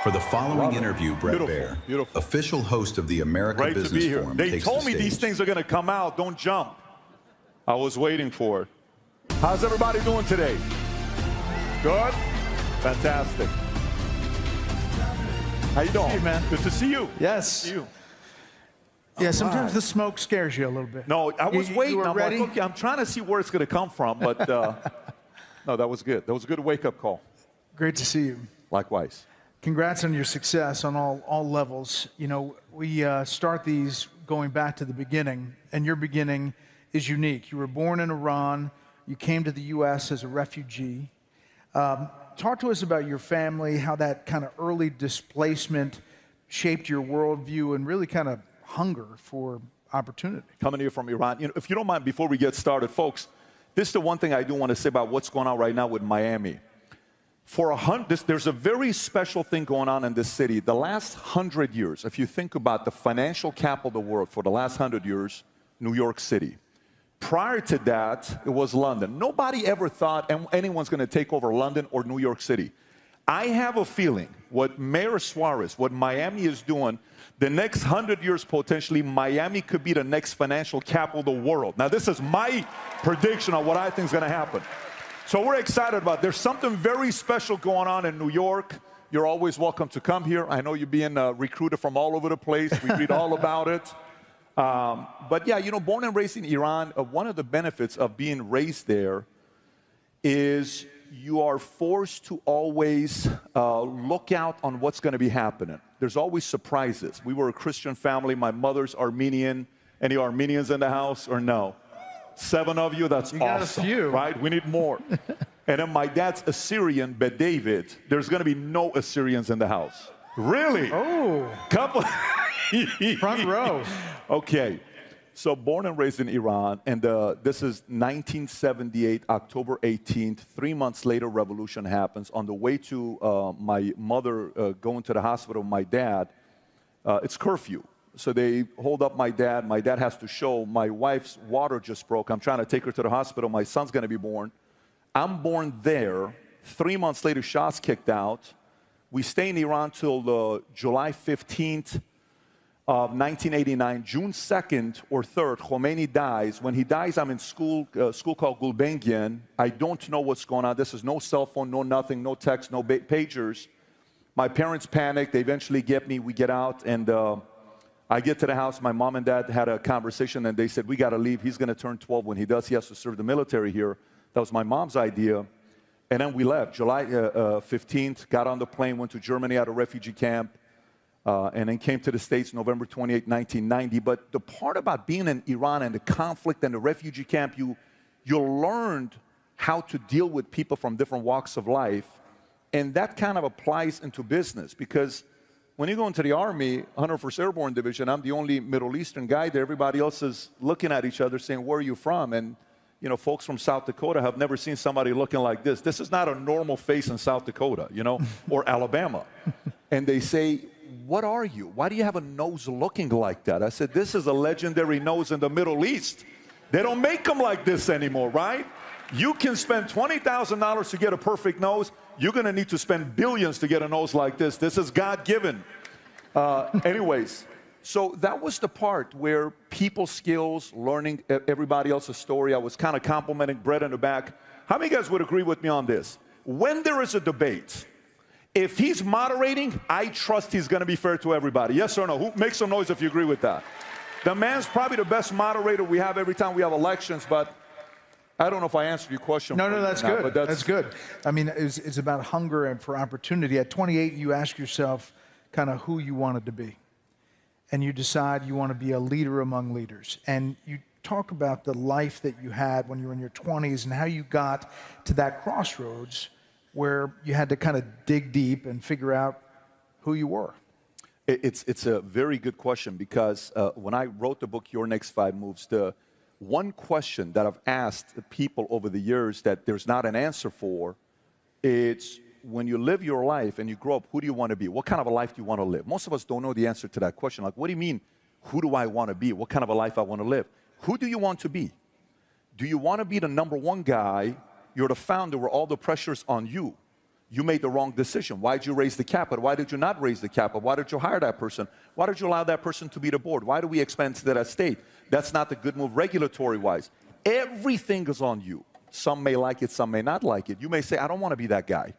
For the following interview, Brett Beautiful, Baer, beautiful. official host of the America Great to be Business here. Forum, They takes told the me stage. these things are going to come out. Don't jump. I was waiting for it. How's everybody doing today? Good? Fantastic. How you doing? Hey, man. Good to see you. Yes. Good to see you. Yeah, All sometimes right. the smoke scares you a little bit. No, I was You waiting. were I'm ready? like, okay, I'm trying to see where it's going to come from, but no, that was good. That was a good wake-up call. Great to see you. Likewise. Congrats on your success on all levels. You know, we start these going back to the beginning, and your beginning is unique. You were born in Iran. You came to the U.S. as a refugee. Talk to us about your family, how that kind of early displacement shaped your worldview and really kind of hunger for opportunity. Coming here from Iran. You know, if you don't mind, before we get started, folks, this is the one thing I do want to say about what's going on right now with Miami. There's a very special thing going on in this city. The last 100 years, if you think about the financial capital of the world for the last 100 years, New York City. Prior to that, it was London. Nobody ever thought anyone's going to take over London or New York City. I have a feeling what Mayor Suarez, what Miami is doing, the next 100 years potentially, Miami could be the next financial capital of the world. Now, this is my prediction on what I think is going to happen. So we're excited about it. There's something very special going on in New York. You're always welcome to come here. I know you're being recruited from all over the place. We read all about it. But yeah, you know, born and raised in Iran, one of the benefits of being raised there is you are forced to always look out on what's going to be happening. There's always surprises. We were a Christian family. My mother's Armenian. Any Armenians in the house or no? 7 of you, that's you awesome. got a few. Right? We need more. And then my dad's Assyrian, but David, there's going to be no Assyrians in the house. Really? Oh. Couple. Front row. Okay. So born and raised in Iran, and this is 1978, October 18th. 3 months later, revolution happens. On the way to my mother going to the hospital, my dad, it's curfew. So they hold up my dad. My dad has to show. My wife's water just broke. I'm trying to take her to the hospital. My son's going to be born. I'm born there. 3 months later, Shah's kicked out. We stay in Iran till July 15th of 1989. June 2nd or 3rd, Khomeini dies. When he dies, I'm in school called Gulbenkian. I don't know what's going on. This is no cell phone, no nothing, no text, no pagers. My parents panic. They eventually get me. We get out, and I get to the house. My mom and dad had a conversation, and they said, we got to leave. He's going to turn 12. When he does, he has to serve the military here. That was my mom's idea. And then we left. July 15th, got on the plane, went to Germany at a refugee camp, and then came to the States November 28, 1990. But the part about being in Iran and the conflict and the refugee camp, you learned how to deal with people from different walks of life. And that kind of applies into business, because when you go into the Army, 101st Airborne Division, I'm the only Middle Eastern guy there. Everybody else is looking at each other saying, where are you from? And, you know, folks from South Dakota have never seen somebody looking like this. This is not a normal face in South Dakota, you know, or Alabama. And they say, what are you? Why do you have a nose looking like that? I said, this is a legendary nose in the Middle East. They don't make them like this anymore, right? You can spend $20,000 to get a perfect nose. You're going to need to spend billions to get a nose like this. This is God-given. Anyways, so that was the part where people skills, learning everybody else's story. I was kind of complimenting Brett in the back. How many guys would agree with me on this? When there is a debate, if he's moderating, I trust he's going to be fair to everybody. Yes or no? Who makes some noise if you agree with that? The man's probably the best moderator we have every time we have elections, but I don't know if I answered your question. No, that's good. But that's good. I mean, it's about hunger and for opportunity. At 28, you ask yourself kind of who you wanted to be. And you decide you want to be a leader among leaders. And you talk about the life that you had when you were in your 20s and how you got to that crossroads where you had to kind of dig deep and figure out who you were. It's a very good question, because when I wrote the book, Your Next 5 Moves, the one question that I've asked people over the years that there's not an answer for, it's when you live your life and you grow up, who do you want to be? What kind of a life do you want to live? Most of us don't know the answer to that question. Like, what do you mean, who do I want to be? What kind of a life I want to live? Who do you want to be? Do you want to be the #1 guy? You're the founder where all the pressure's on you. You made the wrong decision. Why did you raise the capital? Why did you not raise the capital? Why did you hire that person? Why did you allow that person to be the board? Why do we expand to that estate? That's not the good move regulatory-wise. Everything is on you. Some may like it, some may not like it. You may say, I don't want to be that guy.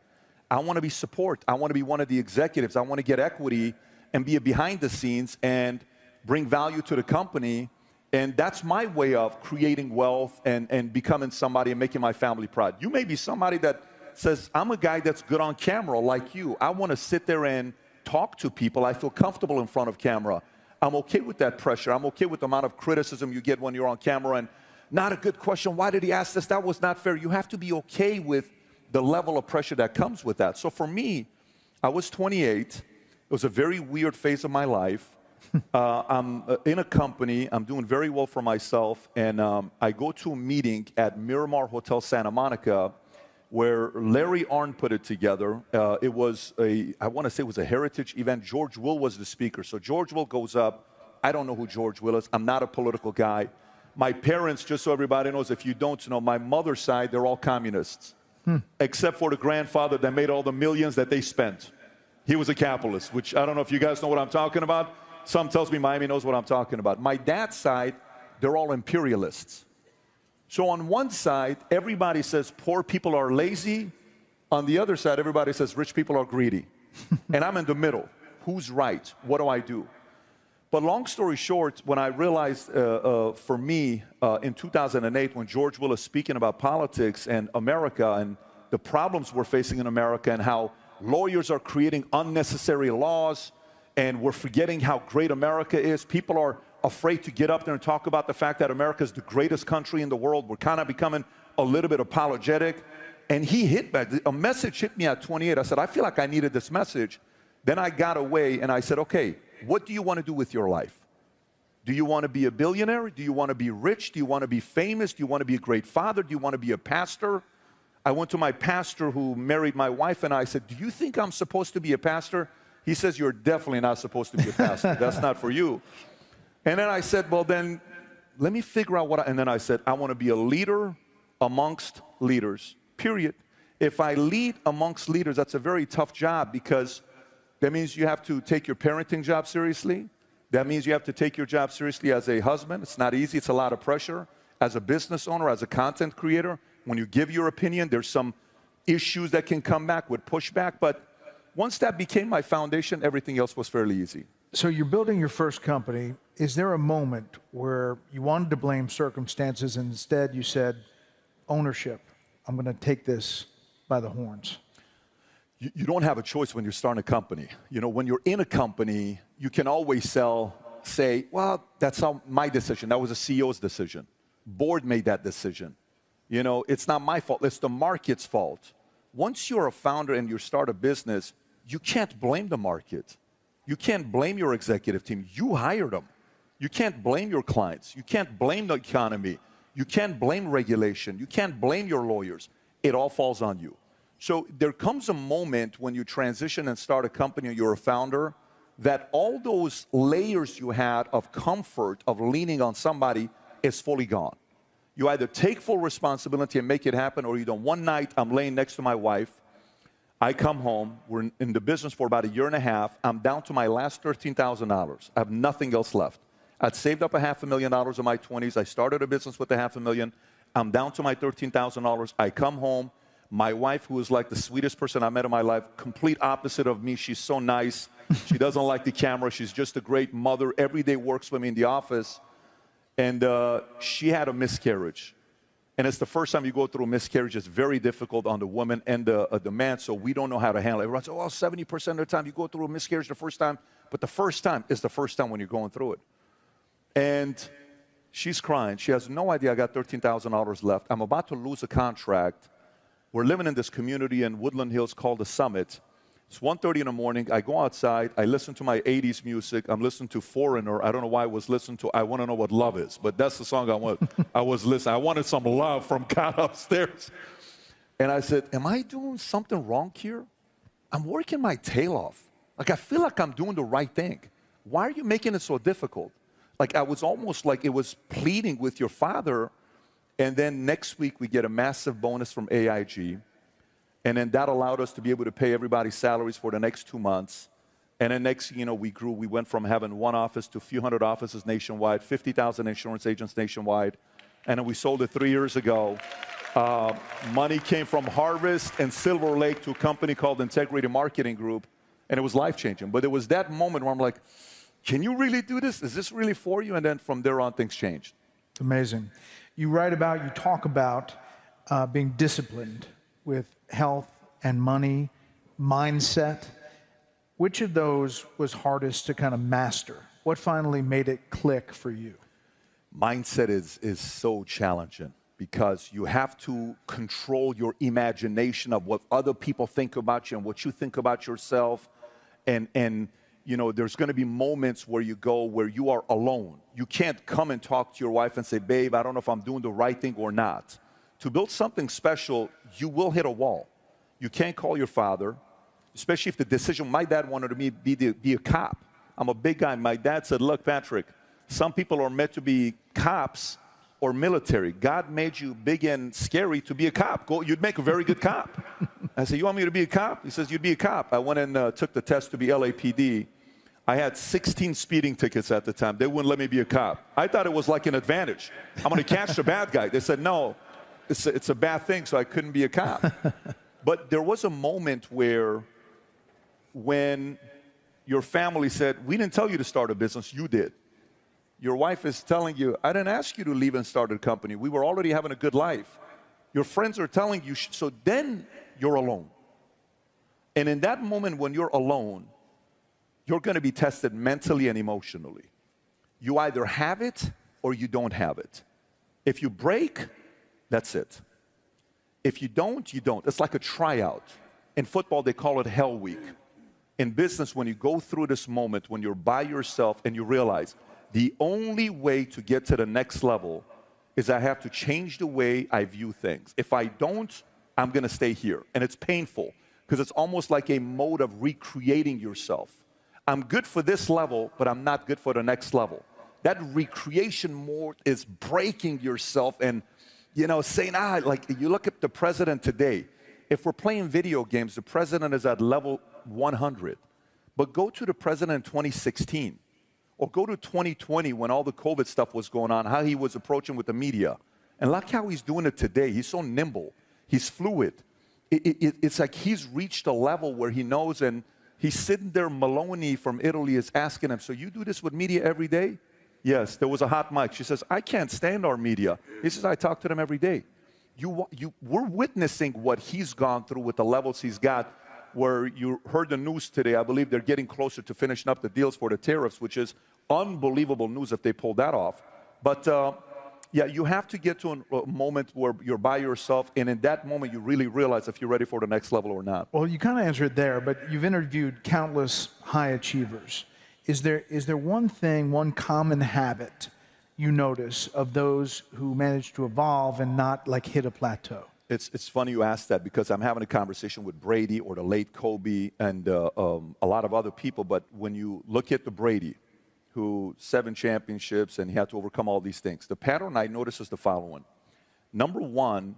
I want to be support. I want to be one of the executives. I want to get equity and be behind the scenes and bring value to the company. And that's my way of creating wealth and becoming somebody and making my family proud. You may be somebody that says, I'm a guy that's good on camera like you. I want to sit there and talk to people. I feel comfortable in front of camera. I'm okay with that pressure. I'm okay with the amount of criticism you get when you're on camera and not a good question. Why did he ask this? That was not fair. You have to be okay with the level of pressure that comes with that. So for me, I was 28. It was a very weird phase of my life. I'm in a company. I'm doing very well for myself. And I go to a meeting at Miramar Hotel Santa Monica where Larry Arnn put it together. It was I want to say it was a heritage event. George Will was the speaker. So George Will goes up. I don't know who George Will is. I'm not a political guy. My parents, just so everybody knows, if you don't know, my mother's side, they're all communists. Except for the grandfather that made all the millions that they spent. He was a capitalist, which I don't know if you guys know what I'm talking about. Some tells me Miami knows what I'm talking about. My dad's side, they're all imperialists. So on one side, everybody says poor people are lazy. On the other side, everybody says rich people are greedy. And I'm in the middle. Who's right? What do I do? But long story short, when I realized for me in 2008, when George Will is speaking about politics and America and the problems we're facing in America and how lawyers are creating unnecessary laws and we're forgetting how great America is. People are afraid to get up there and talk about the fact that America is the greatest country in the world. We're kind of becoming a little bit apologetic. And he hit back. A message hit me at 28. I said, I feel like I needed this message. Then I got away and I said, okay, what do you want to do with your life? Do you want to be a billionaire? Do you want to be rich? Do you want to be famous? Do you want to be a great father? Do you want to be a pastor? I went to my pastor who married my wife and I said, do you think I'm supposed to be a pastor? He says, you're definitely not supposed to be a pastor. That's not for you. And then I said, well, then let me figure out and then I said, I want to be a leader amongst leaders, period. If I lead amongst leaders, that's a very tough job because that means you have to take your parenting job seriously. That means you have to take your job seriously as a husband. It's not easy. It's a lot of pressure. As a business owner, as a content creator, when you give your opinion, there's some issues that can come back with pushback. But once that became my foundation, everything else was fairly easy. So you're building your first company. Is there a moment where you wanted to blame circumstances and instead you said, ownership, I'm going to take this by the horns? You don't have a choice when you're starting a company. You know, when you're in a company, you can always say, well, that's my decision. That was a CEO's decision. Board made that decision. You know, it's not my fault. It's the market's fault. Once you're a founder and you start a business, you can't blame the market. You can't blame your executive team. You hired them. You can't blame your clients. You can't blame the economy. You can't blame regulation. You can't blame your lawyers. It all falls on you. So there comes a moment when you transition and start a company and you're a founder that all those layers you had of comfort, of leaning on somebody, is fully gone. You either take full responsibility and make it happen, or you don't. One night, I'm laying next to my wife. I come home. We're in the business for about a year and a half. I'm down to my last $13,000. I have nothing else left. I'd saved up $500,000 in my 20s. I started a business with $500,000. I'm down to my $13,000. I come home. My wife, who is like the sweetest person I met in my life, complete opposite of me. She's so nice. She doesn't like the camera. She's just a great mother. Every day works with me in the office. And she had a miscarriage. And it's the first time you go through a miscarriage. It's very difficult on the woman and the man, so we don't know how to handle it. Everyone says, well, 70% of the time you go through a miscarriage the first time. But the first time is the first time when you're going through it. And she's crying. She has no idea I got $13,000 left. I'm about to lose a contract. We're living in this community in Woodland Hills called The Summit. It's 1:30 in the morning. I go outside. I listen to my 80s music. I'm listening to Foreigner. I don't know why I was listening to I Want to Know What Love Is, but that's the song I was listening. I wanted some love from God upstairs. And I said, am I doing something wrong here? I'm working my tail off. Like, I feel like I'm doing the right thing. Why are you making it so difficult? Like, I was almost like it was pleading with your father. And then next week, we get a massive bonus from AIG. And then that allowed us to be able to pay everybody's salaries for the next 2 months. And then next, we grew. We went from having one office to a few hundred offices nationwide, 50,000 insurance agents nationwide. And then we sold it 3 years ago. Money came from Harvest and Silver Lake to a company called Integrated Marketing Group, and it was life-changing. But it was that moment where I'm like, can you really do this? Is this really for you? And then from there on, things changed. Amazing. You talk about being disciplined with health and money, mindset. Which of those was hardest to kind of master? What finally made it click for you? Mindset is so challenging because you have to control your imagination of what other people think about you and what you think about yourself. And there's going to be moments where you are alone. You can't come and talk to your wife and say, babe, I don't know if I'm doing the right thing or not. To build something special, you will hit a wall. You can't call your father, especially if the decision, my dad wanted me to be a cop. I'm a big guy. My dad said, look, Patrick, some people are meant to be cops or military. God made you big and scary to be a cop. You'd make a very good cop. I said, you want me to be a cop? He says, you'd be a cop. I went and took the test to be LAPD. I had 16 speeding tickets at the time. They wouldn't let me be a cop. I thought it was like an advantage. I'm going to catch the bad guy. They said, no, it's a bad thing, so I couldn't be a cop. But there was a moment when your family said, we didn't tell you to start a business, you did. Your wife is telling you, I didn't ask you to leave and start a company. We were already having a good life. Your friends are telling you, so then you're alone. And in that moment when you're alone, you're going to be tested mentally and emotionally. You either have it or you don't have it. If you break, that's it. If you don't, you don't. It's like a tryout. In football, they call it Hell Week. In business, when you go through this moment, when you're by yourself and you realize the only way to get to the next level is I have to change the way I view things. If I don't, I'm going to stay here. And it's painful because it's almost like a mode of recreating yourself. I'm good for this level, but I'm not good for the next level. That recreation mode is breaking yourself and, saying, like you look at the president today. If we're playing video games, the president is at level 100. But go to the president in 2016. Or go to 2020 when all the COVID stuff was going on, how he was approaching with the media. And look how he's doing it today. He's so nimble. He's fluid. It's like he's reached a level where he knows, and he's sitting there. Maloney from Italy is asking him, so you do this with media every day? Yes, there was a hot mic. She says, I can't stand our media. He says, I talk to them every day. We're witnessing what he's gone through with the levels he's got. Where you heard the news today, I believe they're getting closer to finishing up the deals for the tariffs, which is unbelievable news if they pull that off. But you have to get to a moment where you're by yourself, and in that moment you really realize if you're ready for the next level or not. Well, you kind of answered it there, but you've interviewed countless high achievers. Is there one thing, one common habit you notice of those who manage to evolve and not like hit a plateau? It's funny you ask that because I'm having a conversation with Brady or the late Kobe and a lot of other people. But when you look at the Brady, who 7 championships and he had to overcome all these things, the pattern I notice is the following. Number one,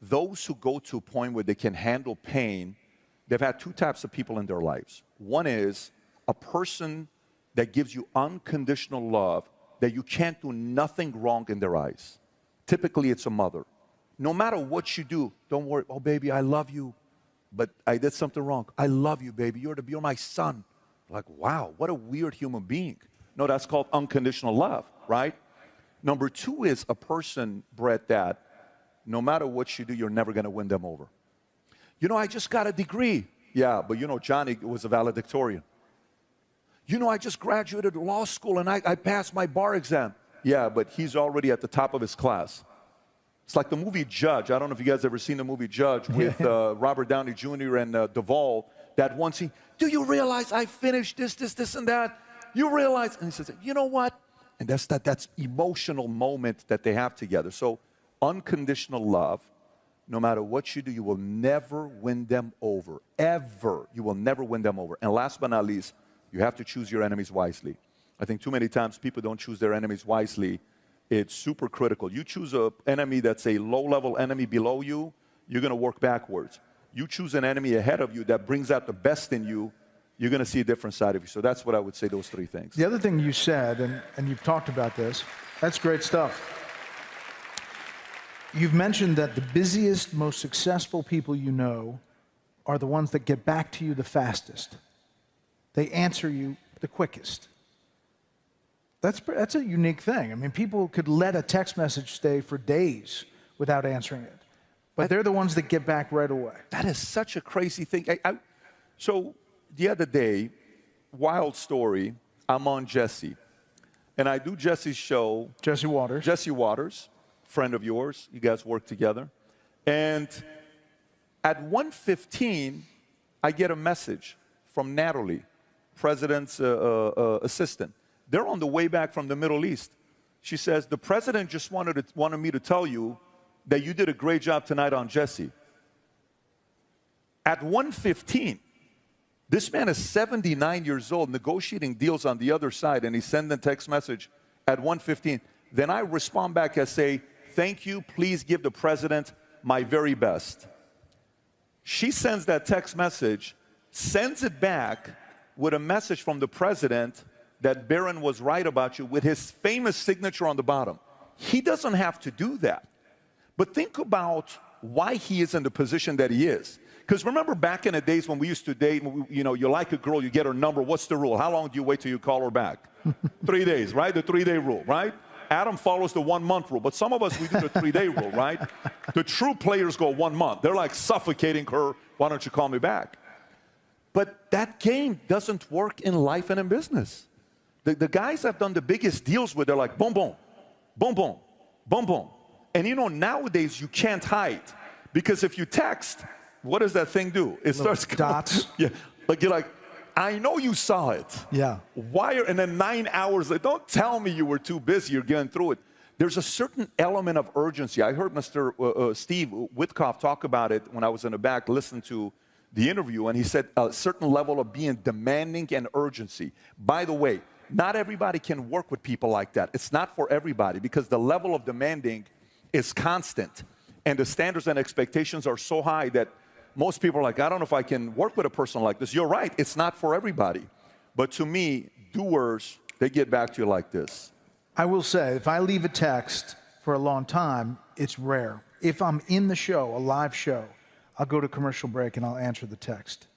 those who go to a point where they can handle pain, they've had 2 types of people in their lives. One is a person that gives you unconditional love, that you can't do nothing wrong in their eyes. Typically, it's a mother. No matter what you do, don't worry. Oh, baby, I love you, but I did something wrong. I love you, baby. You're my son. Like, wow, what a weird human being. No, that's called unconditional love, right? Number 2 is a person, Brett, that no matter what you do, you're never going to win them over. I just got a degree. Yeah, but Johnny was a valedictorian. I just graduated law school and I passed my bar exam. Yeah, but he's already at the top of his class. It's like the movie Judge. I don't know if you guys ever seen the movie Judge with Robert Downey Jr. and Duvall. That one scene, do you realize I finished this, and that? You realize? And he says, you know what? And that's emotional moment that they have together. So unconditional love, no matter what you do, you will never win them over. Ever. You will never win them over. And last but not least, you have to choose your enemies wisely. I think too many times people don't choose their enemies wisely. It's super critical. You choose an enemy that's a low-level enemy below you, you're going to work backwards. you choose an enemy ahead of you that brings out the best in you, you're going to see a different side of you. So that's what I would say, those three things. The other thing you said, and you've talked about this, that's great stuff. You've mentioned that the busiest, most successful people you know are the ones that get back to you the fastest. They answer you the quickest. That's a unique thing. I mean, people could let a text message stay for days without answering it. But they're the ones that get back right away. That is such a crazy thing. So the other day, wild story, I'm on Jesse. And I do Jesse's show. Jesse Waters. Jesse Waters, friend of yours. You guys work together. And at 1:15, I get a message from Natalie, president's assistant. They're on the way back from the Middle East. She says, the president just wanted me to tell you that you did a great job tonight on Jesse. At 1:15, this man is 79 years old, negotiating deals on the other side, and he sends a text message at 1:15. Then I respond back and say, thank you, please give the president my very best. She sends that text message, sends it back with a message from the president that Barron was right about you with his famous signature on the bottom. He doesn't have to do that. But think about why he is in the position that he is. Because remember back in the days when we used to date, you know, you like a girl, you get her number, what's the rule? How long do you wait till you call her back? 3 days, right? The 3-day rule, right? Adam follows the 1 month rule, but some of us, we do the 3-day rule, right? The true players go 1 month. They're like suffocating her, why don't you call me back? But that game doesn't work in life and in business. The guys I've done the biggest deals with, they're like, boom, boom, boom, boom, boom, boom. And you know, nowadays you can't hide. Because if you text, what does that thing do? It starts dots. Yeah, like you're like, I know you saw it. Yeah. Why? And then 9 hours, like, don't tell me you were too busy, you're getting through it. There's a certain element of urgency. I heard Mr. Steve Witkoff talk about it when I was in the back, listening to the interview, and he said a certain level of being demanding and urgency. By the way, not everybody can work with people like that. It's not for everybody because the level of demanding is constant. And the standards and expectations are so high that most people are like, I don't know if I can work with a person like this. You're right, it's not for everybody. But to me, doers, they get back to you like this. I will say, if I leave a text for a long time, it's rare. If I'm in the show, a live show, I'll go to commercial break and I'll answer the text.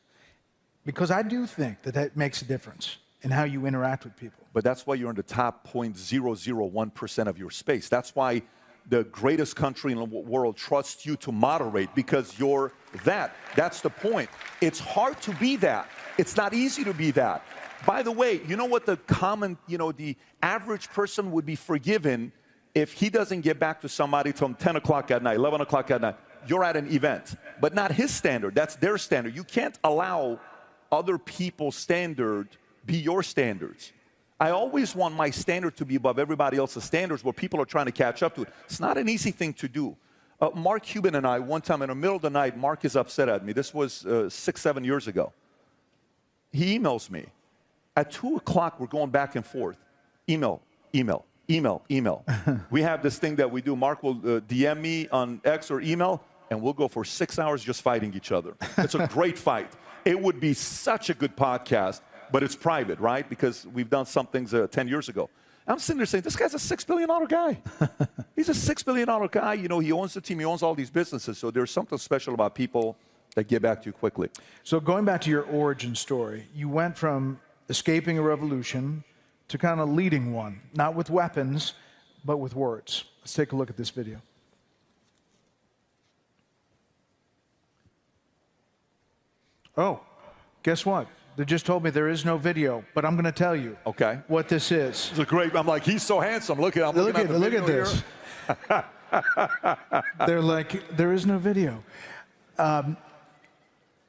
Because I do think that that makes a difference in how you interact with people. But that's why you're in the top 0.001% of your space. That's why the greatest country in the world trusts you to moderate, because you're that. That's the point. It's hard to be that. It's not easy to be that. By the way, you know what the common, the average person would be forgiven if he doesn't get back to somebody till 10 o'clock at night, 11 o'clock at night. You're at an event, but not his standard. That's their standard. You can't allow other people's standard be your standards. I always want my standard to be above everybody else's standards where people are trying to catch up to it. It's not an easy thing to do. Mark Cuban and I, one time in the middle of the night, Mark is upset at me. This was 6-7 years ago. He emails me. At 2 o'clock, we're going back and forth. Email. We have this thing that we do. Mark will DM me on X or email, and we'll go for 6 hours just fighting each other. It's a great fight. It would be such a good podcast, but it's private, right? Because we've done some things 10 years ago. I'm sitting there saying, this guy's a $6 billion guy. He's a $6 billion guy. He owns the team. He owns all these businesses. So there's something special about people that get back to you quickly. So going back to your origin story, you went from escaping a revolution to kind of leading one, not with weapons, but with words. Let's take a look at this video. Oh, guess what? They just told me there is no video, but I'm going to tell you what this is. It's a great, I'm like, he's so handsome. Look at this. They're like, there is no video.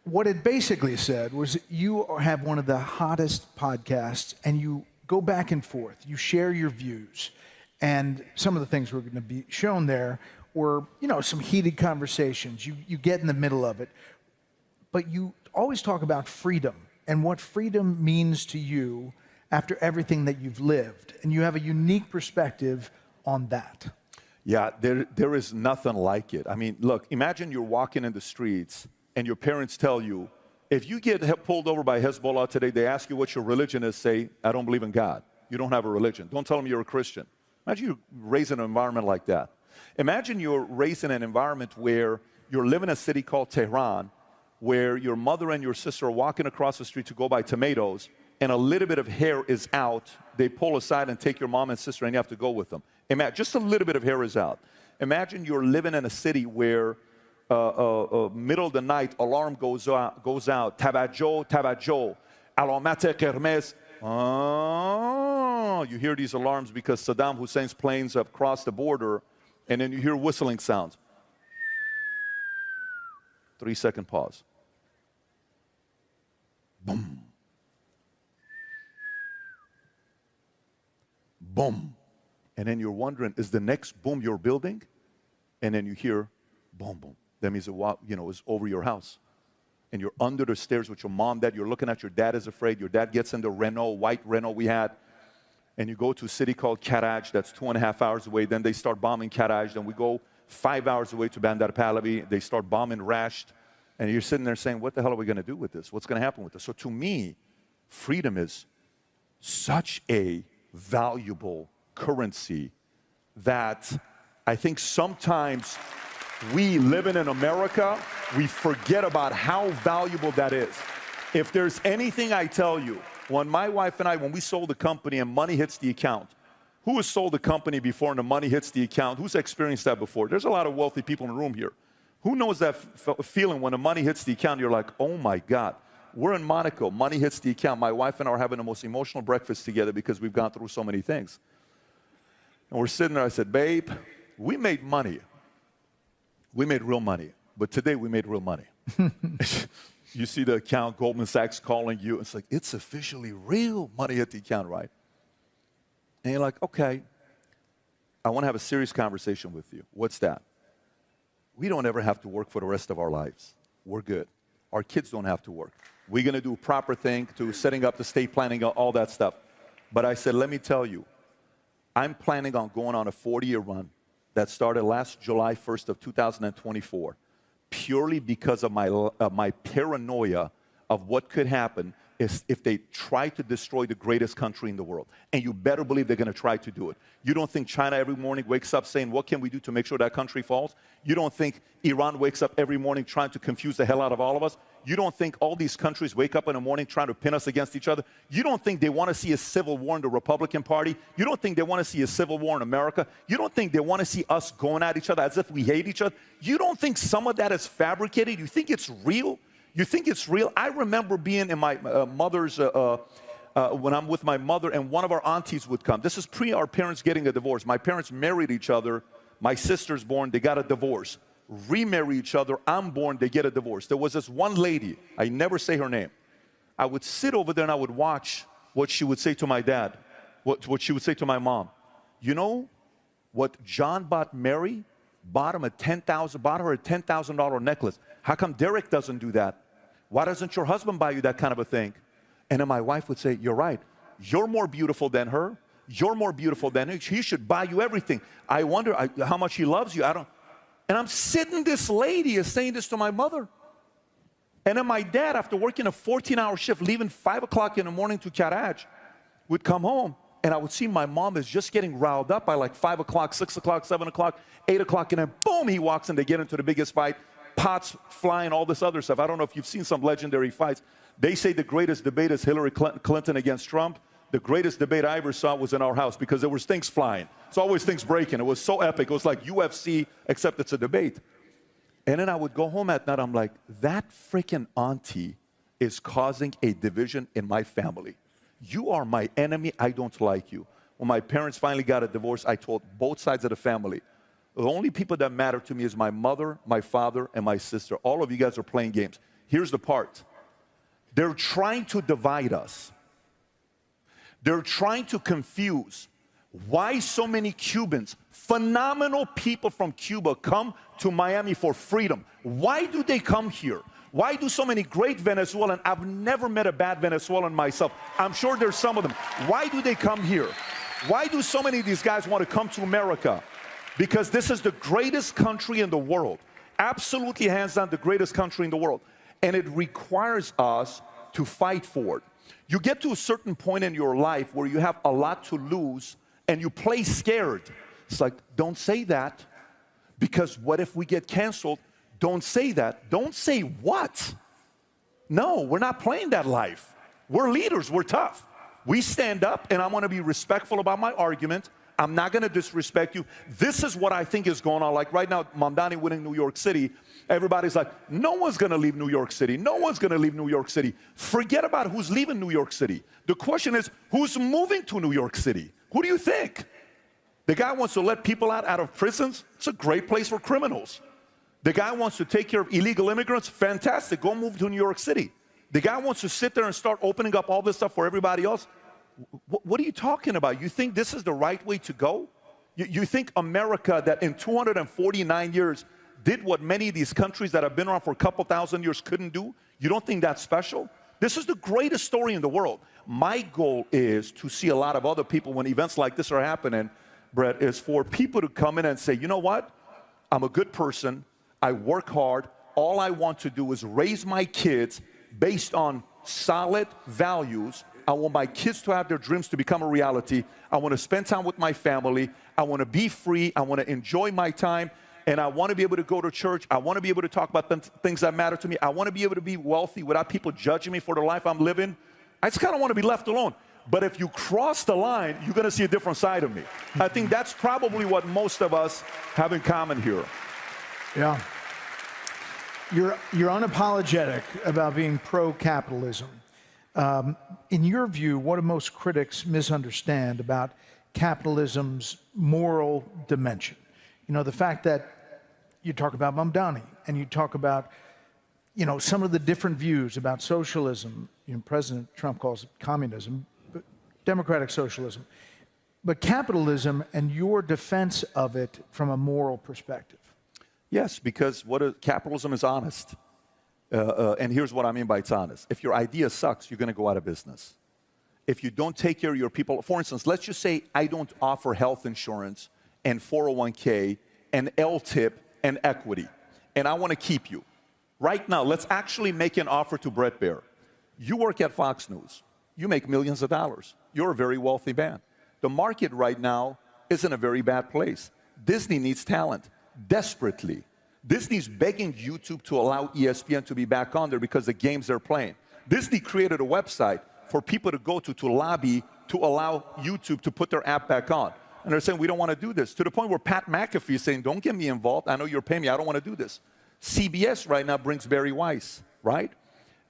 What it basically said was you have one of the hottest podcasts, and you go back and forth. You share your views. And some of the things we're going to be shown there were, some heated conversations. You get in the middle of it. But you always talk about freedom and what freedom means to you after everything that you've lived. And you have a unique perspective on that. Yeah, there is nothing like it. I mean, look, imagine you're walking in the streets and your parents tell you, if you get pulled over by Hezbollah today, they ask you what your religion is, say, I don't believe in God. You don't have a religion. Don't tell them you're a Christian. Imagine you're raised in an environment like that. Imagine you're raised in an environment where you're living in a city called Tehran, where your mother and your sister are walking across the street to go buy tomatoes, and a little bit of hair is out. They pull aside and take your mom and sister, and you have to go with them. Imagine, just a little bit of hair is out. Imagine you're living in a city where middle of the night, alarm goes out, Tabajo, Tabajo, Alamate Kermes. Oh, you hear these alarms because Saddam Hussein's planes have crossed the border, and then you hear whistling sounds. 3-second pause. Boom. Boom. And then you're wondering, is the next boom your building? And then you hear boom, boom. That means it's over your house. And you're under the stairs with your mom, dad. You're looking at your dad is afraid. Your dad gets in the Renault, white Renault we had. And you go to a city called Karaj, that's 2.5 hours away. Then they start bombing Karaj. Then we go 5 hours away to Bandar Pahlavi. They start bombing Rasht. And you're sitting there saying, what the hell are we going to do with this? What's going to happen with this? So to me, freedom is such a valuable currency that I think sometimes we living in America, we forget about how valuable that is. If there's anything I tell you, when my wife and I, when we sold the company and money hits the account, who has sold the company before and the money hits the account? Who's experienced that before? There's a lot of wealthy people in the room here. Who knows that feeling when the money hits the account, you're like, oh my God. We're in Monaco, money hits the account. My wife and I are having the most emotional breakfast together because we've gone through so many things. And we're sitting there, I said, babe, we made money. We made real money, but today we made real money. You see the account, Goldman Sachs calling you. It's like, it's officially real money at the account, right? And you're like, okay, I want to have a serious conversation with you. What's that? We don't ever have to work for the rest of our lives. We're good. Our kids don't have to work. We're going to do a proper thing to setting up the estate planning, all that stuff. But I said, let me tell you, I'm planning on going on a 40-year run that started last July 1st of 2024, purely because of my paranoia of what could happen if they try to destroy the greatest country in the world. And you better believe they're going to try to do it. You don't think China every morning wakes up saying, what can we do to make sure that country falls? You don't think Iran wakes up every morning trying to confuse the hell out of all of us? You don't think all these countries wake up in the morning trying to pin us against each other? You don't think they want to see a civil war in the Republican Party? You don't think they want to see a civil war in America? You don't think they want to see us going at each other as if we hate each other? You don't think some of that is fabricated? You think it's real? You think it's real? I remember being in my mother's, when I'm with my mother, and one of our aunties would come. This is pre our parents getting a divorce. My parents married each other. My sister's born, they got a divorce. Remarry each other, I'm born, they get a divorce. There was this one lady, I never say her name. I would sit over there and I would watch what she would say to my dad, what she would say to my mom. You know what John bought Mary? Bought her a $10,000 necklace. How come Derek doesn't do that? Why doesn't your husband buy you that kind of a thing? And then my wife would say, you're right. You're more beautiful than her. You're more beautiful than her. He should buy you everything. I wonder how much he loves you. And I'm sitting, this lady is saying this to my mother. And then my dad, after working a 14-hour shift, leaving 5 o'clock in the morning to Karaj, would come home. And I would see my mom is just getting riled up by like 5 o'clock, 6 o'clock, 7 o'clock, 8 o'clock. And then boom, he walks in. They get into the biggest fight. Pots flying, all this other stuff. I don't know if you've seen some legendary fights. They say the greatest debate is Hillary Clinton against Trump. The greatest debate I ever saw was in our house because there was things flying. It's always things breaking. It was so epic. It was like UFC, except it's a debate. And then I would go home at night. I'm like, that freaking auntie is causing a division in my family. You are my enemy. I don't like you. When my parents finally got a divorce, I told both sides of the family, the only people that matter to me is my mother, my father, and my sister. All of you guys are playing games. Here's the part. They're trying to divide us. They're trying to confuse. Why so many Cubans, phenomenal people from Cuba, come to Miami for freedom? Why do they come here? Why do so many great Venezuelans? I've never met a bad Venezuelan myself. I'm sure there's some of them. Why do they come here? Why do so many of these guys want to come to America? Because this is the greatest country in the world. Absolutely, hands down, the greatest country in the world. And it requires us to fight for it. You get to a certain point in your life where you have a lot to lose and you play scared. It's like, don't say that, because what if we get canceled? Don't say that. Don't say what? No, we're not playing that life. We're leaders, we're tough. We stand up, and I'm gonna be respectful about my argument. I'm not gonna disrespect you. This is what I think is going on. Like right now, Mamdani winning New York City, everybody's like, no one's gonna leave New York City. No one's gonna leave New York City. Forget about who's leaving New York City. The question is, who's moving to New York City? Who do you think? The guy wants to let people out of prisons. It's a great place for criminals. The guy wants to take care of illegal immigrants. Fantastic, go move to New York City. The guy wants to sit there and start opening up all this stuff for everybody else. What are you talking about? You think this is the right way to go? You think America, that in 249 years did what many of these countries that have been around for a couple thousand years couldn't do? You don't think that's special? This is the greatest story in the world. My goal is to see a lot of other people, when events like this are happening, Brett, is for people to come in and say, you know what? I'm a good person. I work hard. All I want to do is raise my kids based on solid values. I want my kids to have their dreams to become a reality. I want to spend time with my family. I want to be free. I want to enjoy my time. And I want to be able to go to church. I want to be able to talk about things that matter to me. I want to be able to be wealthy without people judging me for the life I'm living. I just kind of want to be left alone. But if you cross the line, you're going to see a different side of me. I think that's probably what most of us have in common here. Yeah. You're unapologetic about being pro-capitalism. In your view, what do most critics misunderstand about capitalism's moral dimension? You know, the fact that you talk about Mamdani, and you talk about, you know, some of the different views about socialism. You know, President Trump calls it communism, but democratic socialism. But capitalism and your defense of it from a moral perspective. Yes, because capitalism is honest. And here's what I mean by it's honest. If your idea sucks, you're going to go out of business. If you don't take care of your people, for instance, let's just say I don't offer health insurance and 401k and LTIP and equity, and I want to keep you. Right now, let's actually make an offer to Brett Baer. You work at Fox News. You make millions of dollars. You're a very wealthy man. The market right now is in a very bad place. Disney needs talent desperately. Disney's begging YouTube to allow ESPN to be back on there because the games they're playing. Disney created a website for people to go to lobby to allow YouTube to put their app back on. And they're saying, we don't want to do this. To the point where Pat McAfee is saying, don't get me involved. I know you're paying me. I don't want to do this. CBS right now brings Barry Weiss, right?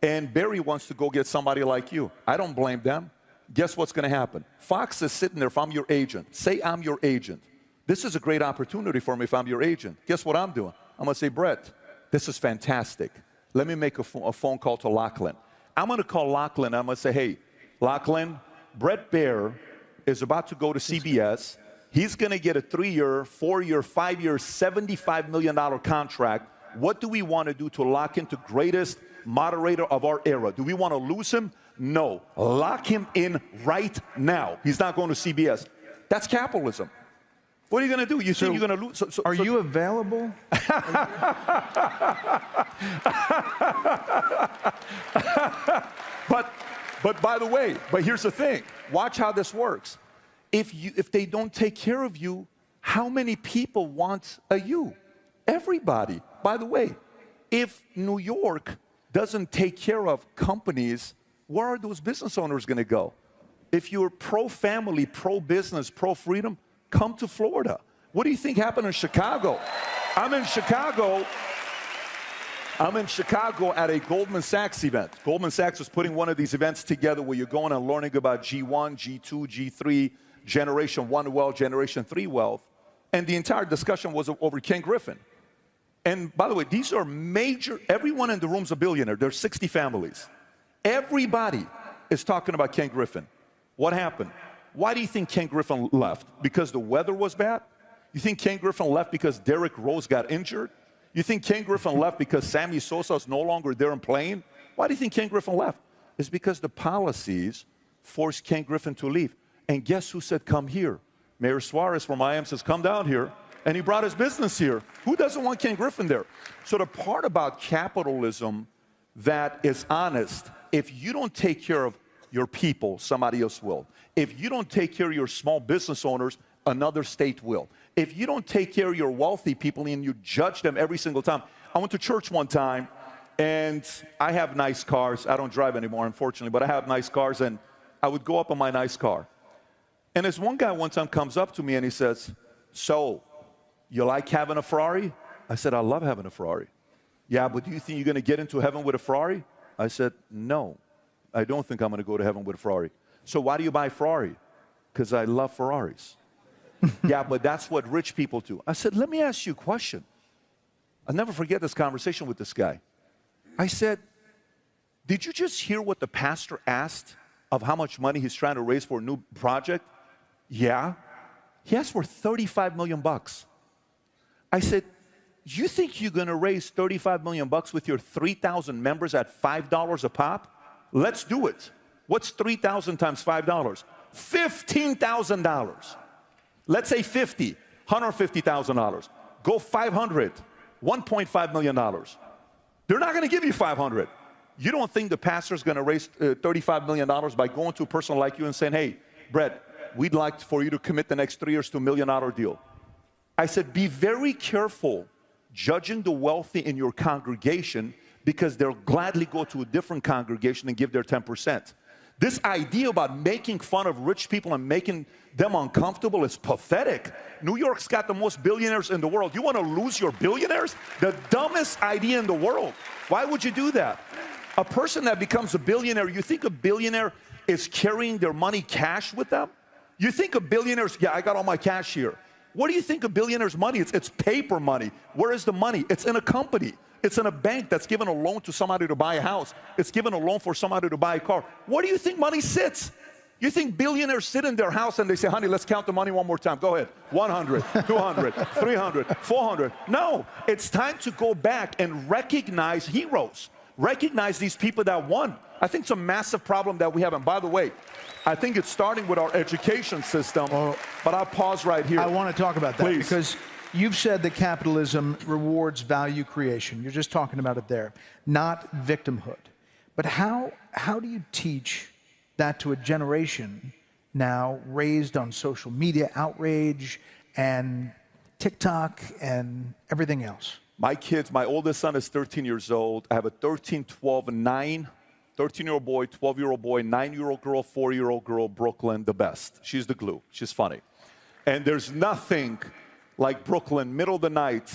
And Barry wants to go get somebody like you. I don't blame them. Guess what's going to happen? Fox is sitting there. If I'm your agent, say I'm your agent. This is a great opportunity for me if I'm your agent. Guess what I'm doing? I'm going to say, Brett, this is fantastic. Let me make a phone call to Lachlan. I'm going to call Lachlan. I'm going to say, hey, Lachlan, Brett Baer is about to go to CBS. He's going to get a 3-year, 4-year, 5-year, $75 million contract. What do we want to do to lock into greatest moderator of our era? Do we want to lose him? No. Lock him in right now. He's not going to CBS. That's capitalism. What are you going to do? You think you're going to lose? Are you available? But by the way, here's the thing. Watch how this works. If they don't take care of you, how many people want you? Everybody. By the way, if New York doesn't take care of companies, where are those business owners going to go? If you're pro-family, pro-business, pro-freedom, come to Florida. What do you think happened in Chicago? I'm in Chicago at a Goldman Sachs event. Goldman Sachs was putting one of these events together where you're going and learning about G1, G2, G3, Generation 1 wealth, Generation 3 wealth. And the entire discussion was over Ken Griffin. And by the way, these are major, everyone in the room's a billionaire. There's 60 families. Everybody is talking about Ken Griffin. What happened? Why do you think Ken Griffin left? Because the weather was bad? You think Ken Griffin left because Derrick Rose got injured? You think Ken Griffin left because Sammy Sosa is no longer there and playing? Why do you think Ken Griffin left? It's because the policies forced Ken Griffin to leave. And guess who said, come here? Mayor Suarez from Miami says, come down here. And he brought his business here. Who doesn't want Ken Griffin there? So the part about capitalism that is honest, if you don't take care of your people, somebody else will. If you don't take care of your small business owners, another state will. If you don't take care of your wealthy people and you judge them every single time. I went to church one time, and I have nice cars. I don't drive anymore, unfortunately, but I have nice cars, and I would go up in my nice car. And this one guy one time comes up to me and he says, so, you like having a Ferrari? I said, I love having a Ferrari. Yeah, but do you think you're going to get into heaven with a Ferrari? I said, no, I don't think I'm going to go to heaven with a Ferrari. So why do you buy a Ferrari? Because I love Ferraris. Yeah, but that's what rich people do. I said, let me ask you a question. I'll never forget this conversation with this guy. I said, did you just hear what the pastor asked of how much money he's trying to raise for a new project? Yeah. He asked for 35 million bucks. I said, you think you're going to raise 35 million bucks with your 3,000 members at $5 a pop? Let's do it. What's 3,000 times $5? $15,000. Let's say 50, $150,000. Go 500, $1.5 million. They're not going to give you 500. You don't think the pastor's going to raise $35 million by going to a person like you and saying, hey, Brett, we'd like for you to commit the next 3 years to $1 million deal. I said, be very careful judging the wealthy in your congregation because they'll gladly go to a different congregation and give their 10%. This idea about making fun of rich people and making them uncomfortable is pathetic. New York's got the most billionaires in the world. You want to lose your billionaires? The dumbest idea in the world. Why would you do that? A person that becomes a billionaire, you think a billionaire is carrying their money cash with them? You think a billionaire's, yeah, I got all my cash here. What do you think a billionaire's money is? It's paper money. Where is the money? It's in a company. It's in a bank that's given a loan to somebody to buy a house. It's given a loan for somebody to buy a car. Where do you think money sits? You think billionaires sit in their house and they say, honey, let's count the money one more time. Go ahead. 100, 200, 300, 400. No, it's time to go back and recognize heroes. Recognize these people that won. I think it's a massive problem that we have. And by the way, I think it's starting with our education system. But I'll pause right here. I want to talk about that. Please. Because you've said that capitalism rewards value creation. You're just talking about it there, not victimhood. But how do you teach that to a generation now raised on social media outrage and TikTok and everything else? My kids, my oldest son is 13 years old. I have a 13, 12, and 9, 13-year-old boy, 12-year-old boy, 9-year-old girl, 4-year-old girl, Brooklyn, the best. She's the glue. She's funny. And there's nothing like Brooklyn, middle of the night.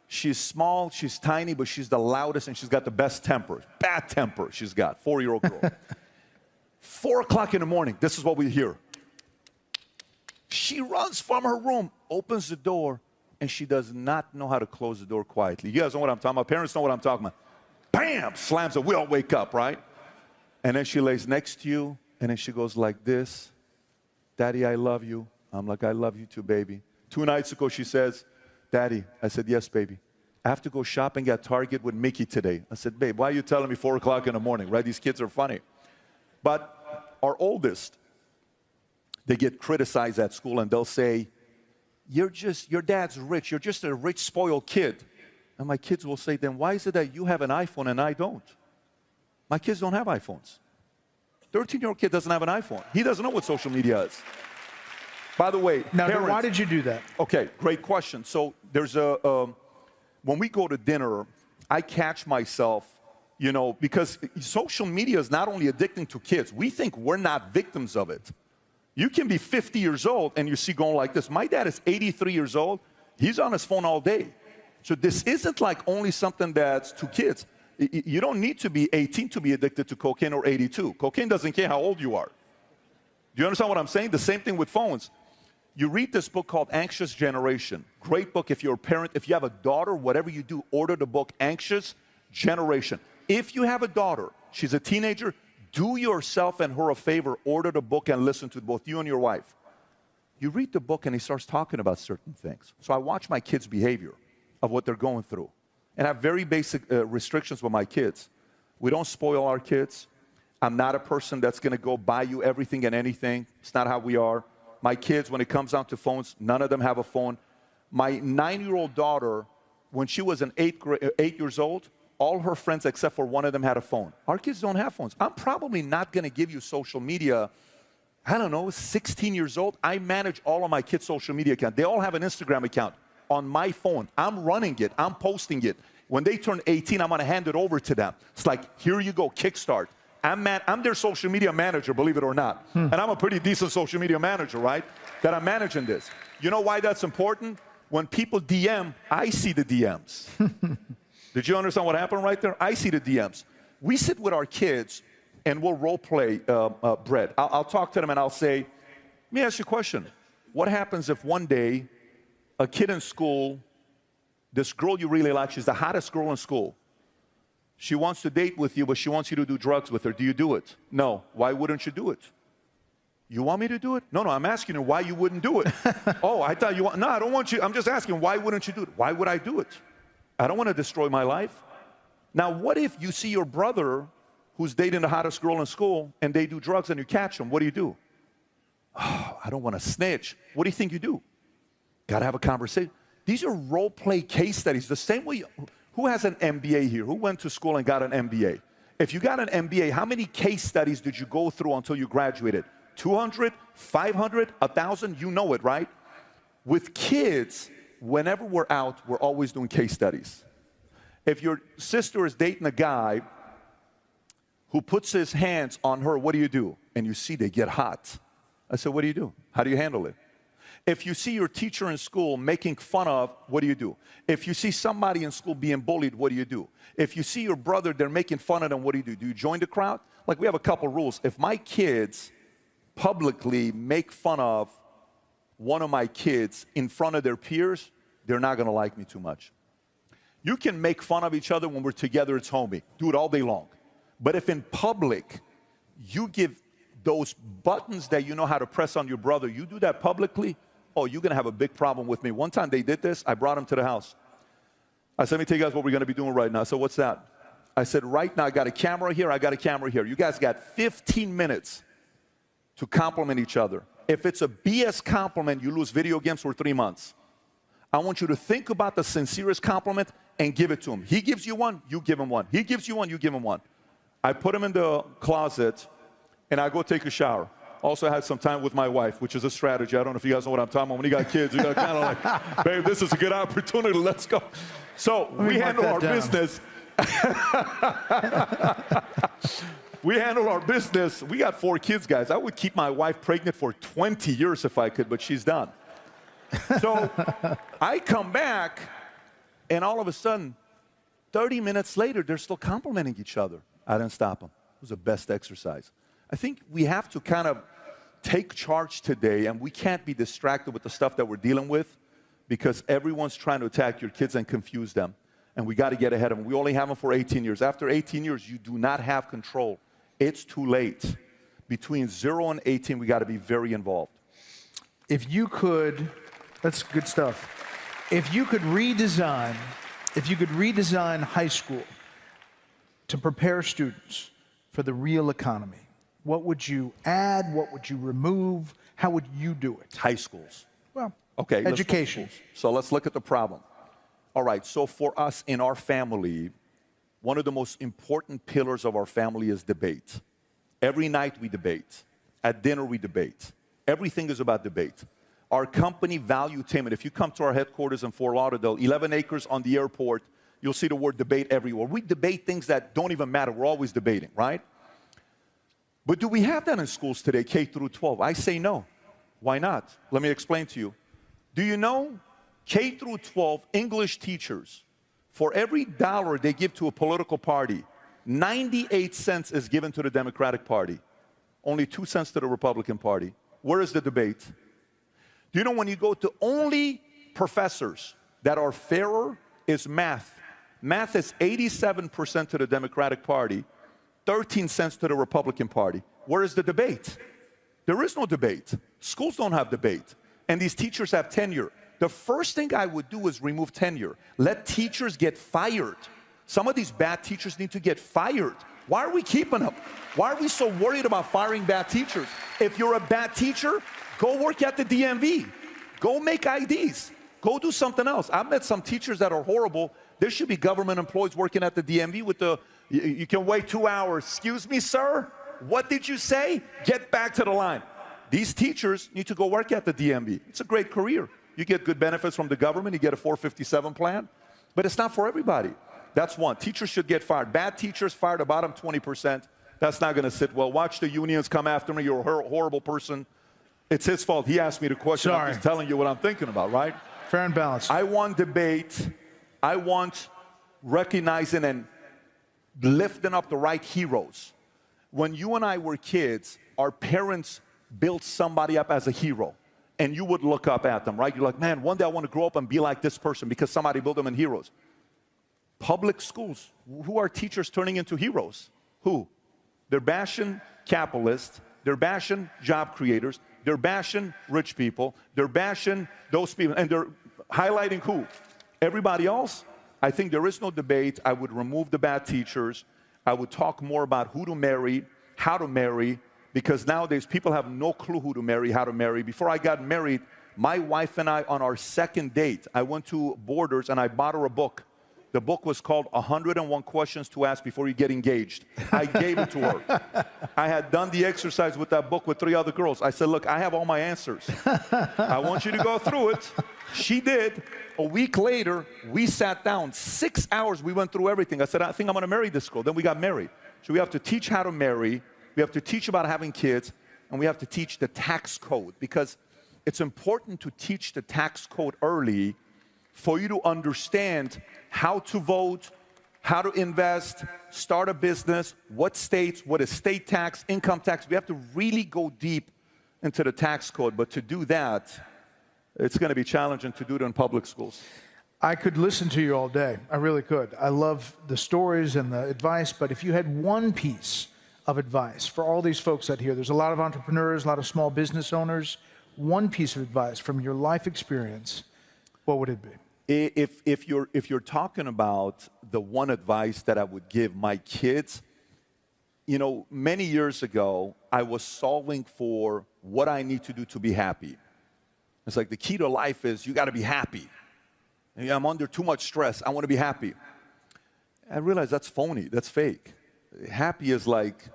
She's small, she's tiny, but she's the loudest, and she's got the best temper. Bad temper she's got, 4-year-old girl. 4 o'clock in the morning, this is what we hear. She runs from her room, opens the door, and she does not know how to close the door quietly. You guys know what I'm talking about? Parents know what I'm talking about. Bam! Slams it. We all wake up, right? And then she lays next to you, and then she goes like this. Daddy, I love you. I'm like, I love you too, baby. 2 nights ago, she says, Daddy. I said, yes, baby. I have to go shopping at Target with Mickey today. I said, babe, why are you telling me 4 o'clock in the morning, right? These kids are funny. But our oldest, they get criticized at school, and they'll say, your dad's rich. You're just a rich, spoiled kid. And my kids will say, then why is it that you have an iPhone and I don't? My kids don't have iPhones. 13-year-old kid doesn't have an iPhone. He doesn't know what social media is. By the way, now, parents, why did you do that? Okay, great question. So there's when we go to dinner, I catch myself, because social media is not only addicting to kids. We think we're not victims of it. You can be 50 years old and you see going like this. My dad is 83 years old. He's on his phone all day. So this isn't like only something that's to kids. You don't need to be 18 to be addicted to cocaine or 82. Cocaine doesn't care how old you are. Do you understand what I'm saying? The same thing with phones. You read this book called Anxious Generation. Great book if you're a parent. If you have a daughter, whatever you do, order the book Anxious Generation. If you have a daughter, she's a teenager, do yourself and her a favor, order the book and listen to both you and your wife. You read the book and he starts talking about certain things. So I watch my kids' behavior of what they're going through. And I have very basic restrictions with my kids. We don't spoil our kids. I'm not a person that's going to go buy you everything and anything. It's not how we are. My kids, when it comes down to phones, none of them have a phone. My 9-year-old daughter, when she was 8 years old, all her friends except for one of them had a phone. Our kids don't have phones. I'm probably not going to give you social media, I don't know, 16 years old. I manage all of my kids' social media accounts. They all have an Instagram account on my phone. I'm running it. I'm posting it. When they turn 18, I'm going to hand it over to them. It's like, here you go, kickstart. I'm their social media manager, believe it or not. And I'm a pretty decent social media manager, right? That I'm managing this. You know why that's important? When people DM, I see the DMs. Did you understand what happened right there? I see the DMs. We sit with our kids and we'll role play Brett. I'll talk to them and I'll say, let me ask you a question. What happens if one day a kid in school, this girl you really like, she's the hottest girl in school. She wants to date with you, but she wants you to do drugs with her. Do you do it? No. Why wouldn't you do it? You want me to do it? No, I'm asking her why you wouldn't do it. Oh, I thought you want, no, I don't want you. I'm just asking, why wouldn't you do it? Why would I do it? I don't want to destroy my life. Now, what if you see your brother who's dating the hottest girl in school and they do drugs and you catch them? What do you do? Oh, I don't want to snitch. What do you think you do? Got to have a conversation. These are role play case studies. The same way, who has an MBA here? Who went to school and got an MBA? If you got an MBA, how many case studies did you go through until you graduated? 200, 500, 1,000? You know it, right? With kids, whenever we're out, we're always doing case studies. If your sister is dating a guy who puts his hands on her, what do you do? And you see they get hot. I said, what do you do? How do you handle it? If you see your teacher in school making fun of, what do you do? If you see somebody in school being bullied, what do you do? If you see your brother, they're making fun of them, what do you do? Do you join the crowd? Like, we have a couple rules. If my kids publicly make fun of one of my kids in front of their peers, they're not going to like me too much. You can make fun of each other when we're together, it's homey. Do it all day long. But if in public, you give those buttons that you know how to press on your brother, you do that publicly, oh, you're going to have a big problem with me. One time they did this, I brought them to the house. I said, let me tell you guys what we're going to be doing right now. So what's that? I said, right now I got a camera here, I got a camera here. You guys got 15 minutes to compliment each other. If it's a BS compliment, you lose video games for 3 months. I want you to think about the sincerest compliment and give it to him. He gives you one, you give him one. He gives you one, you give him one. I put him in the closet, and I go take a shower. Also, I had some time with my wife, which is a strategy. I don't know if you guys know what I'm talking about. When you got kids, you got kind of like, babe, this is a good opportunity. Let's go. So we handle our business. We handle our business. We got 4 kids, guys. I would keep my wife pregnant for 20 years if I could, but she's done. So I come back, and all of a sudden, 30 minutes later, they're still complimenting each other. I didn't stop them. It was the best exercise. I think we have to kind of take charge today, and we can't be distracted with the stuff that we're dealing with because everyone's trying to attack your kids and confuse them, and we got to get ahead of them. We only have them for 18 years. After 18 years, you do not have control. It's too late. Between 0 and 18, we got to be very involved. If you could, that's good stuff. If you could redesign high school to prepare students for the real economy, what would you add? What would you remove? How would you do it? High schools. Well, okay, education. So let's look at the problem. All right, so for us in our family, one of the most important pillars of our family is debate. Every night we debate. At dinner we debate. Everything is about debate. Our company, Valuetainment, if you come to our headquarters in Fort Lauderdale, 11 acres on the airport, you'll see the word debate everywhere. We debate things that don't even matter. We're always debating, right? But do we have that in schools today, K through 12? I say no. Why not? Let me explain to you. Do you know K through 12 English teachers, for every dollar they give to a political party, 98 cents is given to the Democratic Party, only 2 cents to the Republican Party. Where is the debate? Do you know when you go to only professors that are fairer is math. Math is 87% to the Democratic Party, 13 cents to the Republican Party. Where is the debate? There is no debate. Schools don't have debate. And these teachers have tenure. The first thing I would do is remove tenure. Let teachers get fired. Some of these bad teachers need to get fired. Why are we keeping them? Why are we so worried about firing bad teachers? If you're a bad teacher, go work at the DMV. Go make IDs. Go do something else. I've met some teachers that are horrible. There should be government employees working at the DMV with you can wait 2 hours. Excuse me, sir? What did you say? Get back to the line. These teachers need to go work at the DMV. It's a great career. You get good benefits from the government. You get a 457 plan. But it's not for everybody. That's one. Teachers should get fired. Bad teachers fired, the bottom 20%. That's not going to sit well. Watch the unions come after me. You're a horrible person. It's his fault. He asked me the question. Sorry. I'm just telling you what I'm thinking about, right? Fair and balanced. I want debate. I want recognizing and lifting up the right heroes. When you and I were kids, our parents built somebody up as a hero. And you would look up at them, right? You're like, man, one day I want to grow up and be like this person because somebody built them in heroes. Public schools, who are teachers turning into heroes? Who? They're bashing capitalists. They're bashing job creators. They're bashing rich people. They're bashing those people. And they're highlighting who? Everybody else? I think there is no debate. I would remove the bad teachers. I would talk more about who to marry, how to marry, because nowadays people have no clue who to marry, how to marry. Before I got married, my wife and I, on our second date, I went to Borders and I bought her a book. The book was called 101 Questions to Ask Before You Get Engaged. I gave it to her. I had done the exercise with that book with 3 other girls. I said, look, I have all my answers. I want you to go through it. She did. A week later, we sat down. 6 hours, we went through everything. I said, I think I'm going to marry this girl. Then we got married. So we have to teach how to marry. We have to teach about having kids. And we have to teach the tax code. Because it's important to teach the tax code early for you to understand how to vote, how to invest, start a business, what states, what is state tax, income tax. We have to really go deep into the tax code. But to do that, it's going to be challenging to do it in public schools. I could listen to you all day. I really could. I love the stories and the advice, but if you had one piece of advice for all these folks out here, there's a lot of entrepreneurs, a lot of small business owners, one piece of advice from your life experience, what would it be? If you're talking about the one advice that I would give my kids, you know, many years ago, I was solving for what I need to do to be happy. It's like the key to life is you got to be happy. And I'm under too much stress. I want to be happy. I realized that's phony. That's fake. Happy is like,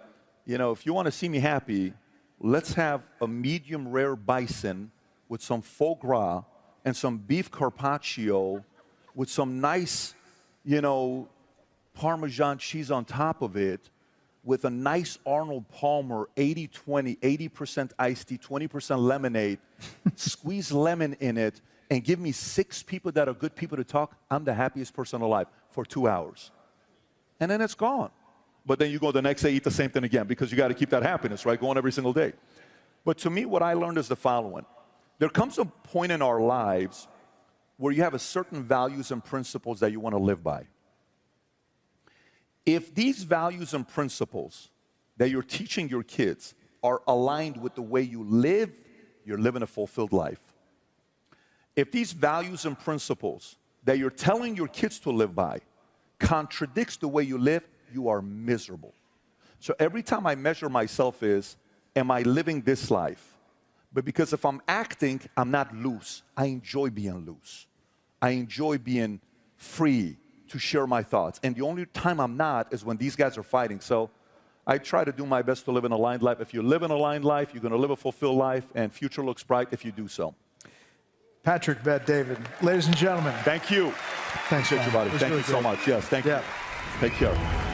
you know, if you want to see me happy, let's have a medium rare bison with some foie gras and some beef carpaccio with some nice, you know, Parmesan cheese on top of it, with a nice Arnold Palmer 80-20, 80% iced tea, 20% lemonade, squeeze lemon in it, and give me 6 people that are good people to talk, I'm the happiest person alive for 2 hours. And then it's gone. But then you go the next day, eat the same thing again, because you got to keep that happiness, right, going every single day. But to me, what I learned is the following. There comes a point in our lives where you have a certain values and principles that you want to live by. If these values and principles that you're teaching your kids are aligned with the way you live, you're living a fulfilled life. If these values and principles that you're telling your kids to live by contradicts the way you live, you are miserable. So every time I measure myself is, am I living this life? But because if I'm acting, I'm not loose. I enjoy being loose. I enjoy being free to share my thoughts. And the only time I'm not is when these guys are fighting. So I try to do my best to live an aligned life. If you live an aligned life, you're going to live a fulfilled life, and future looks bright if you do so. Patrick, Bet David, ladies and gentlemen. Thank you. Thanks, everybody. Thank really you so much. Yes, thank you. Take care.